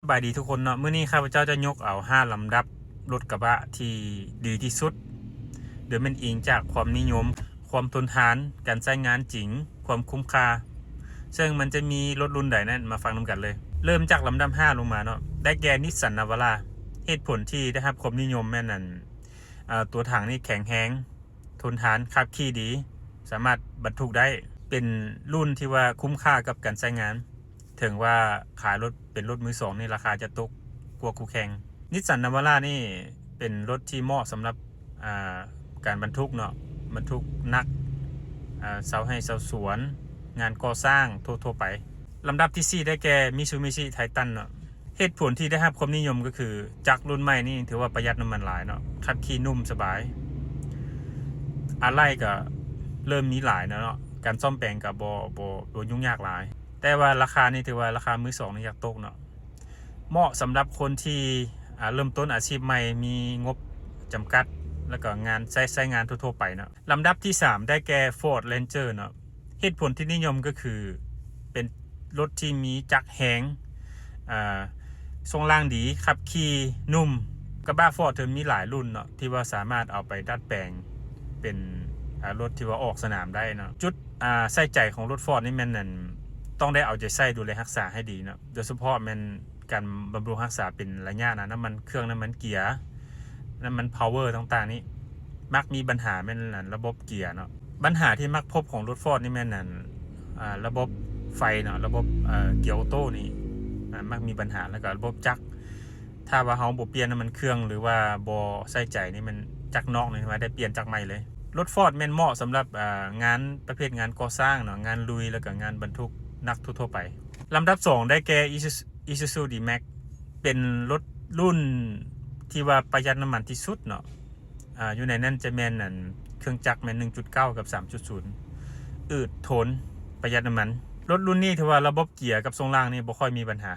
บายดีทุกคนเนาะมื้อนี้ข้าพเจ้าจะยกเอา5ลำดับรถกระบะที่ดีที่สุดโดยมันอิงจากความนิยมความทนทานการใช้งานจริงความคุ้มค่าซึ่งมันจะมีรถรุ่นใดนั้นมาฟังนำกันเลยเริ่มจากลำดับ5ลงมาเนาะได้แก่นิสสันนาวาร่าเหตุผลที่ได้รับความนิยมแม่นนั่นตัวถังนี่แข็งแรงทนทานขับขี่ดีสามารถบรรทุกได้เป็นรุ่นที่ว่าคุ้มค่ากับการใช้งานถึงว่าขายรถเป็นรถมือสองนี่ราคาจะตกกว่าคู่แข่งนิสสันนาวาร่านี่เป็นรถที่เหมาะสำหรับการบรรทุกเนาะบรรทุกนักเสาให้เสาสวนงานก่อสร้างทั่วไปลำดับที่4ได้แก่มิซูบิชิไททันเนาะเหตุผลที่ได้รับความนิยมก็คือจักรรุ่นใหม่นี่ถือว่าประหยัดน้ำมันหลายเนาะขับขี่นุ่มสบายอะไรก็เริ่มมีหลายเนาะการซ่อมแปลงกับบ่ยุ่งยากหลายแต่ว่าราคานี่ถือว่าราคามือสองนี่อยากตกเนาะเหมาะสำหรับคนที่เริ่มต้นอาชีพใหม่มีงบจำกัดแล้วก็งานใช้งานทั่วไปเนาะลำดับที่3ได้แก่ Ford Ranger เนาะเหตุผลที่นิยมก็คือเป็นรถที่มีจักรแหงทรงล่างดีขับขี่นุ่มกระบะ Ford เธอมีหลายรุ่นเนาะที่ว่าสามารถเอาไปดัดแปลงเป็นรถที่ว่าออกสนามได้เนาะจุดใส่ใจของรถ Ford นี่แม่นนั่นต้องได้เอาใจใส่ดูแลรักษาให้ดีเนาะโดยเฉพาะแม่นการบำรุงรักษาเป็นระยะนะน้ำมันเครื่องน้ำมันเกียร์น้ำมัน power ต่างๆนี่มักมีปัญหาแม่นนั่นระบบเกียร์เนาะปัญหาที่มักพบของรถ Ford นี่แม่นนั่นระบบไฟเนาะระบบเกียร์ออโต้นี่มักมีปัญหาแล้วก็ระบบจักรถ้าว่าเฮาบ่เปลี่ยนน้ำมันเครื่องหรือว่าบ่ใส่ใจนี่มันจักรนอกนี่ว่าได้เปลี่ยนจักรใหม่เลยรถ Ford แม่นเหมาะสำหรับงานประเภทงานก่อสร้างเนาะงานลุยแล้วก็งานบรรทุกนักทั่วไปลำดับ2ได้แก่ Isuzu D-Max เป็นรถรุ่นที่ว่าประหยัดน้ำมันที่สุดเนาะอยู่ในนั้นจะแม่นนั่นเครื่องจักรแม่น 1.9 กับ 3.0 อืดทนประหยัดน้ำมันรถรุ่นนี้ถือว่าระบบเกียร์กับทรงล่างนี่บ่ค่อยมีปัญหา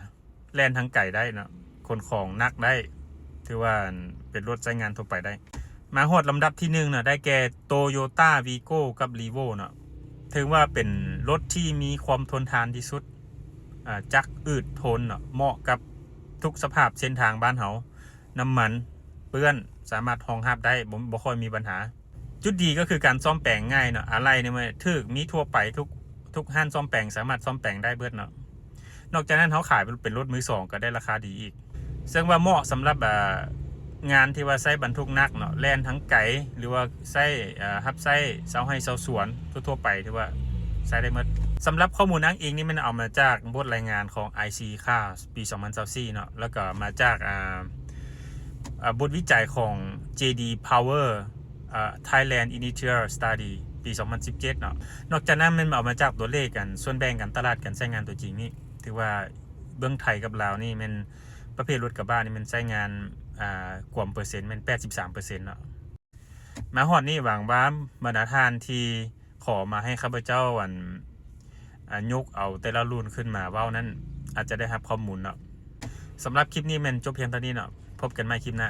แล่นทั้งไกลได้เนาะขนของหนักได้ถือว่าเป็นรถใช้งานทั่วไปได้มาฮอดลำดับที่1เนาะได้แก่ Toyota Vigo กับ Revo เนาะถือว่าเป็นรถที่มีความทนทานที่สุดจักรอืดทนเนาะเหมาะกับทุกสภาพเส้นทางบ้านเฮาน้ำมันเปื้อนสามารถรองรับได้บ่ค่อยมีปัญหาจุดดีก็คือการซ่อมแปลงง่ายเนาะอะไรเนี่ยมันถึกมีทั่วไปทุกห้างซ่อมแปลงสามารถซ่อมแปลงได้เบิดเนาะนอกจากนั้นเขาขายเป็นรถมือสองก็ได้ราคาดีอีกซึ่งว่าเหมาะสำหรับงานที่ว่าใช้บรรทุกหนักเนาะแล่นทั้งไกลหรือว่าใช้รับใช้เสาให้เสาสวนทั่วไปที่ว่าใช้ได้หมดสำหรับข้อมูลอ้างอิงนี่มันเอามาจากบทรายงานของ IC Cars ปี 2024 เนาะแล้วก็มาจากบทวิจัยของ JD Power Thailand Initial Study ปี 2017 เนาะนอกจากนั้นมันเอามาจากตัวเลขกันส่วนแบ่งกันตลาดกันใช้งานตัวจริงนี่ถือว่าเบื้องไทยกับลาวนี่มันประเภทรถกระบะนี่มันใช้งานกว่าเปอร์เซ็นต์มัน 83% เนาะมาฮอดนี่หวังว่าบรรดาท่านที่ขอมาให้ข้าพเจ้ายกเอาแต่ละรุ่นขึ้นมาเว้านั้นอาจจะได้รับข้อมูลเนาะสำหรับคลิปนี้มันจบเพียงเท่านี้เนาะพบกันใหม่คลิปหน้า